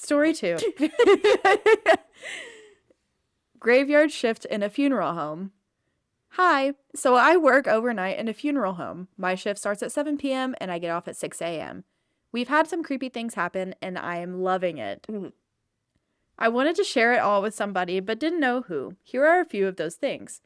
Story 2. Graveyard shift in a funeral home. Hi. So I work overnight in a funeral home. My shift starts at 7 p.m. and I get off at 6 a.m. We've had some creepy things happen and I am loving it. I wanted to share it all with somebody but didn't know who. Here are a few of those things.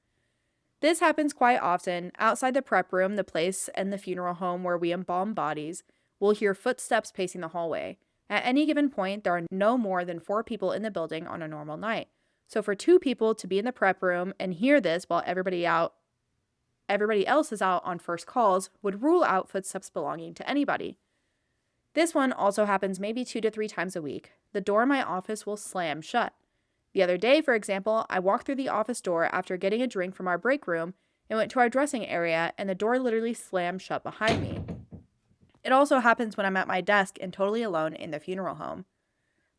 This happens quite often. Outside the prep room, the place and the funeral home where we embalm bodies, we'll hear footsteps pacing the hallway. At any given point, there are no more than 4 people in the building on a normal night. So for 2 people to be in the prep room and hear this while everybody else is out on first calls would rule out footsteps belonging to anybody. This one also happens maybe 2 to 3 times a week. The door in my office will slam shut. The other day, for example, I walked through the office door after getting a drink from our break room and went to our dressing area, and the door literally slammed shut behind me. It also happens when I'm at my desk and totally alone in the funeral home.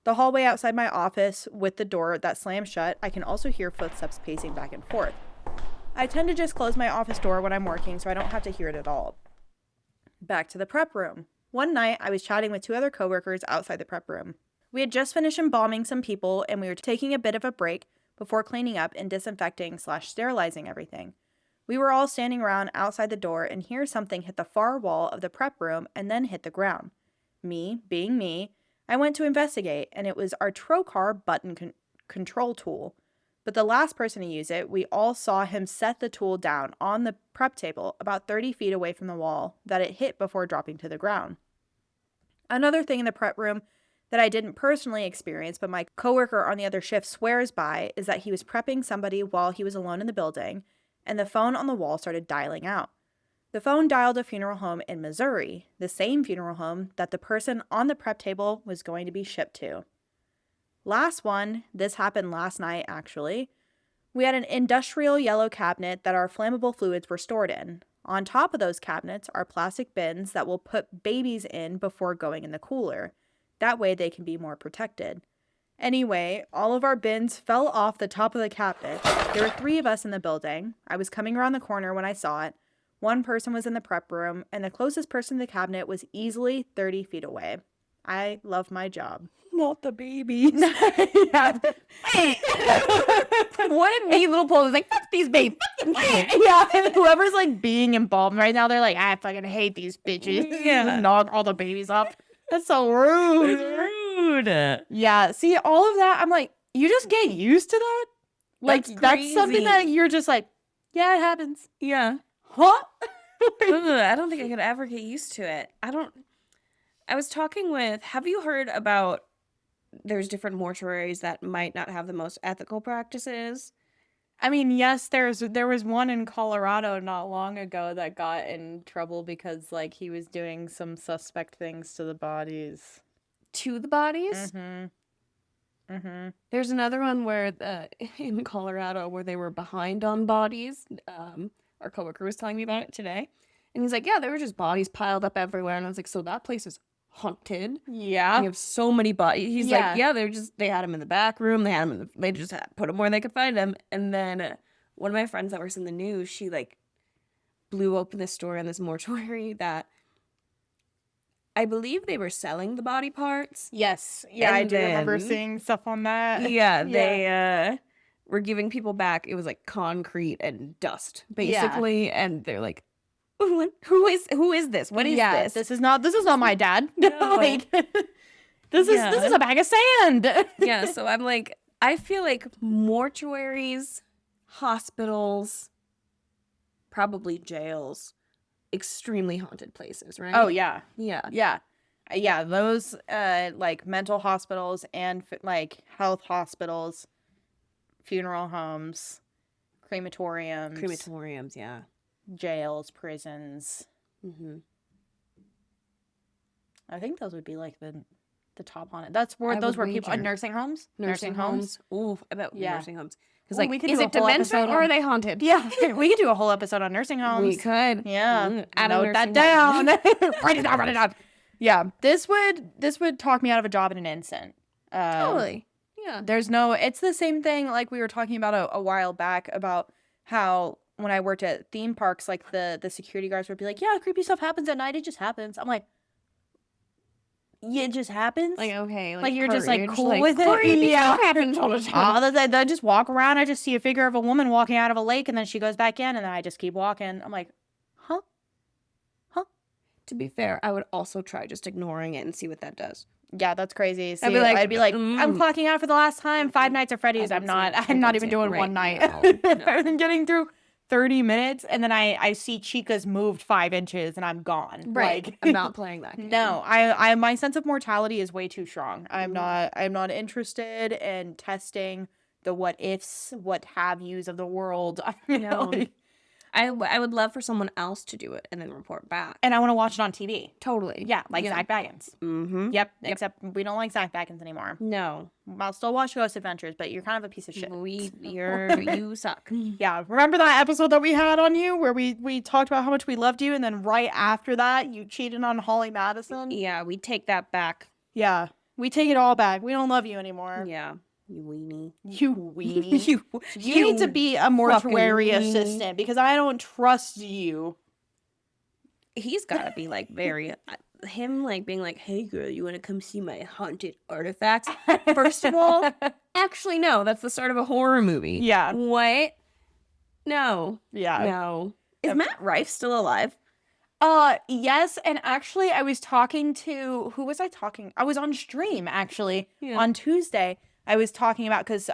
The hallway outside my office with the door that slams shut, I can also hear footsteps pacing back and forth. I tend to just close my office door when I'm working so I don't have to hear it at all. Back to the prep room. One night, I was chatting with 2 other coworkers outside the prep room. We had just finished embalming some people and we were taking a bit of a break before cleaning up and disinfecting/sterilizing everything. We were all standing around outside the door and hear something hit the far wall of the prep room and then hit the ground. Me, being me, I went to investigate, and it was our trocar button control tool. But the last person to use it, we all saw him set the tool down on the prep table about 30 feet away from the wall that it hit before dropping to the ground. Another thing in the prep room that I didn't personally experience, but my coworker on the other shift swears by, is that he was prepping somebody while he was alone in the building, and the phone on the wall started dialing out. The phone dialed a funeral home in Missouri, the same funeral home that the person on the prep table was going to be shipped to. Last one, this happened last night actually. We had an industrial yellow cabinet that our flammable fluids were stored in. On top of those cabinets are plastic bins that we'll put babies in before going in the cooler. That way they can be more protected. Anyway, all of our bins fell off the top of the cabinet. There were 3 of us in the building. I was coming around the corner when I saw it. 1 person was in the prep room, and the closest person to the cabinet was easily 30 feet away. I love my job. Not the babies. Yeah. What if me little Paul is like, fuck these babies. Yeah, whoever's like being embalmed right now, they're like, I fucking hate these bitches. Yeah. Knock all the babies off. That's so rude. Rude. Yeah, see, all of that, I'm like, you just get used to that? Like, that's something that you're just like, yeah, it happens. Yeah. Huh? I don't think I could ever get used to it. I was talking with, have you heard about, there's different mortuaries that might not have the most ethical practices? I mean, yes, there was one in Colorado not long ago that got in trouble because, like, he was doing some suspect things to the bodies. To the bodies? Mm-hmm. Mm-hmm. There's another one where, in Colorado, where they were behind on bodies. Our coworker was telling me about it today. And he's like, yeah, there were just bodies piled up everywhere. And I was like, so that place is haunted. Yeah. We have so many bodies. He's like, yeah, they had them in the back room. They had them they just put them where they could find them. And then one of my friends that works in the news, she like blew open this store in this mortuary that I believe they were selling the body parts. Yes. Yeah, I do remember seeing stuff on that. Yeah, they were giving people back. It was like concrete and dust, basically. Yeah. And they're like, who is this? What is this? This is not my dad. No. Like, this is a bag of sand. Yeah, so I'm like, I feel like mortuaries, hospitals, probably jails, extremely haunted places, right? Oh yeah. Yeah. Yeah, those like mental hospitals and like health hospitals, funeral homes, crematoriums, yeah. Jails, prisons. Mm-hmm. I think those would be like the top on it. That's where those were people. Nursing homes. Ooh, about nursing homes. Because like, we could is do it dementia or are they haunted? Yeah, we could do a whole episode on nursing homes. We could. Yeah, Note that down. Write it down. Yeah, this would talk me out of a job in an instant. Totally. Yeah. It's the same thing like we were talking about a while back about how when I worked at theme parks, like the security guards would be like, yeah, creepy stuff happens at night. It just happens. I'm like, it just happens. Like, okay. Like you're just like courage, cool like, with it. Yeah. Happens all the time. I just walk around. I just see a figure of a woman walking out of a lake, and then she goes back in, and then I just keep walking. I'm like, huh? To be fair, I would also try just ignoring it and see what that does. Yeah, that's crazy. See, I'd be like, I'm clocking out for the last time. 5 Nights at Freddy's. I'm not even doing one night. I've been getting through 30 minutes, and then I see Chica's moved 5 inches, and I'm gone. Right. Like, I'm not playing that game. No, I my sense of mortality is way too strong. I'm not interested in testing the what ifs, what have yous of the world. No. I would love for someone else to do it and then report back. And I want to watch it on TV. Totally. Yeah, like Zach Baggins. Mm-hmm. Yep, except we don't like Zach Baggins anymore. No. I'll still watch Ghost Adventures, but you're kind of a piece of shit. You suck. Yeah, remember that episode that we had on you where we talked about how much we loved you, and then right after that, you cheated on Holly Madison? Yeah, we take that back. Yeah, we take it all back. We don't love you anymore. Yeah. You weenie. You weenie. you need to be a mortuary assistant because I don't trust you. He's got to be like very... him like being like, hey girl, you want to come see my haunted artifacts? First of all, actually no, that's the start of a horror movie. Yeah. What? No. Yeah. No. Is Matt Rife still alive? Yes, and actually I was talking to, who was I talking? I was on stream actually on Tuesday. I was talking about, because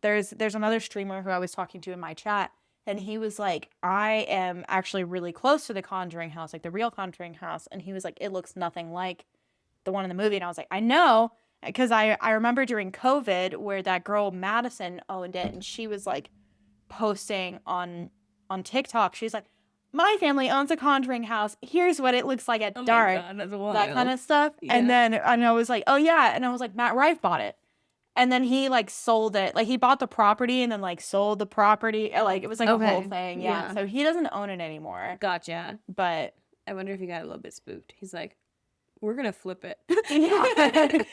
there's another streamer who I was talking to in my chat, and he was like, I am actually really close to the Conjuring house, like the real Conjuring house, and he was like, it looks nothing like the one in the movie, and I was like, I know, because I remember during COVID where that girl Madison owned it, and she was like posting on TikTok, she's like, my family owns a Conjuring house. Here's what it looks like at dark. God, that's wild. That kind of stuff. Yeah. And I was like, oh yeah. And I was like, Matt Rife bought it. And then he like sold it. Like he bought the property and then like sold the property. Like it was like a whole thing. Yeah. So he doesn't own it anymore. Gotcha. But I wonder if he got a little bit spooked. He's like, we're going to flip it. Yeah.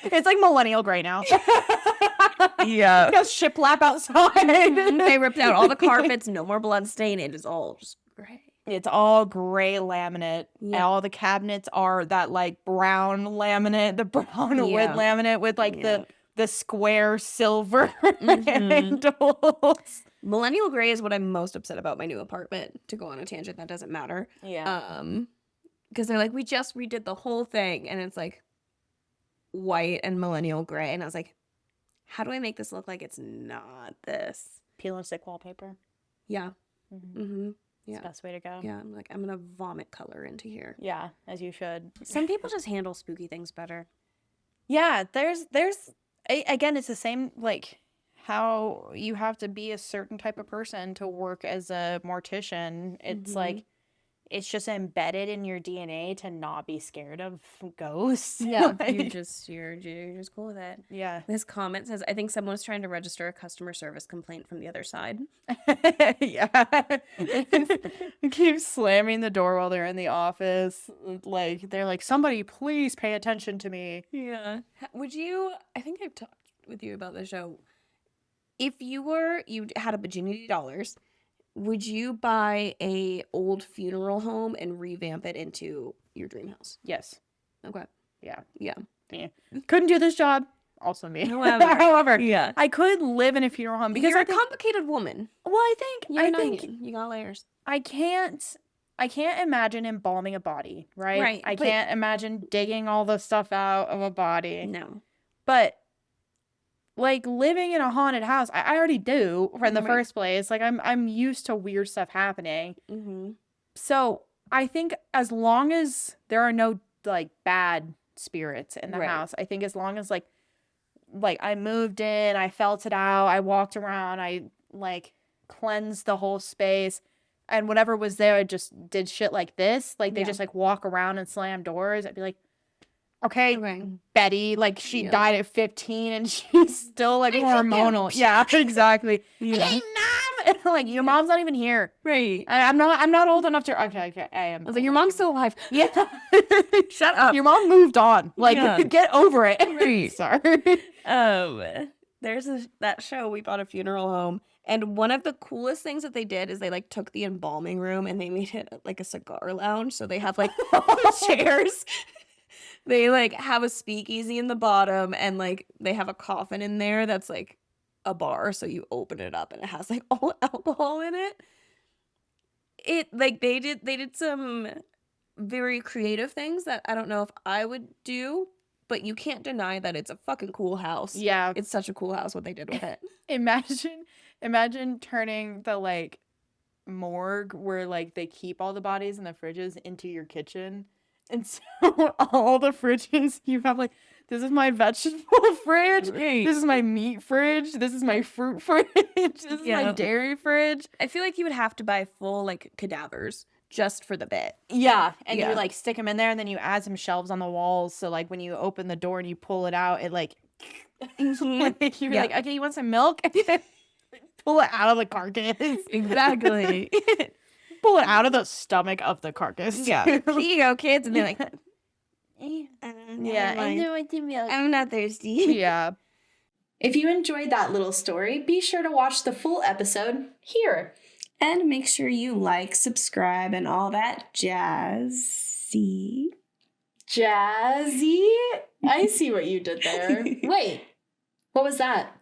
It's like millennial gray now. Yeah. He has shiplap outside. They ripped out all the carpets. No more blood stain. It is all just gray. It's all gray laminate. Yeah. All the cabinets are that like brown laminate, the brown wood laminate with like the square silver handles. Millennial gray is what I'm most upset about my new apartment. To go on a tangent, that doesn't matter. Yeah. Because they're like, we just redid the whole thing, and it's like white and millennial gray, and I was like, how do I make this look like it's not this? Peel and stick wallpaper. Yeah. Mm-hmm. Mm-hmm. Yeah. It's the best way to go. Yeah, I'm like, I'm gonna vomit color into here. Yeah, as you should. Some people just handle spooky things better. Yeah, there's again, it's the same, like how you have to be a certain type of person to work as a mortician. It's like, it's just embedded in your DNA to not be scared of ghosts. Yeah, you're just cool with it. Yeah. This comment says, I think someone was trying to register a customer service complaint from the other side. Yeah. Keep slamming the door while they're in the office. Like, they're like, somebody please pay attention to me. Yeah. Would you, I think I've talked with you about the show. If you had a bajillion dollars, would you buy a old funeral home and revamp it into your dream house? Yes. Okay. Yeah. Yeah. Couldn't do this job. Also me. However, yeah. I could live in a funeral home because you're a complicated woman. Well, I think you got layers. I can't imagine embalming a body, right? Right. I can't imagine digging all the stuff out of a body. No. But like living in a haunted house, I already do in the first place. Like I'm used to weird stuff happening. Mm-hmm. So I think as long as there are no like bad spirits in the house, I think as long as like I moved in, I felt it out, I walked around, I like cleansed the whole space, and whatever was there just did shit like this. Like they just like walk around and slam doors. I'd be like, okay. Betty, like she died at 15 and she's still like hormonal. Yeah, exactly. Yeah. Hey, mom! And, like your mom's not even here. Right. I'm not old enough to. Okay, I am. I was like, your mom's still alive. Yeah. Shut up. Your mom moved on. Like, get over it. Right. Sorry. There's that show, We Bought a Funeral Home, and one of the coolest things that they did is they like took the embalming room and they made it like a cigar lounge. So they have like chairs. They like have a speakeasy in the bottom, and like they have a coffin in there that's like a bar, so you open it up and it has like all alcohol in it. It like they did some very creative things that I don't know if I would do, but you can't deny that it's a fucking cool house. Yeah. It's such a cool house what they did with it. Imagine turning the like morgue where like they keep all the bodies in the fridges into your kitchen. And so all the fridges you have like, this is my vegetable fridge. Right. This is my meat fridge. This is my fruit fridge. This is my dairy fridge. I feel like you would have to buy full like cadavers just for the bit. Yeah, and you like stick them in there, and then you add some shelves on the walls. So like when you open the door and you pull it out, it like like you're like, okay, you want some milk? Pull it out of the carcass. Exactly. Pull it out of the stomach of the carcass. Yeah. Here you go, kids. And they're like, yeah, I know what to milk. I'm not thirsty. Yeah. If you enjoyed that little story, be sure to watch the full episode here. And make sure you like, subscribe, and all that jazzy. Jazzy? I see what you did there. Wait, what was that?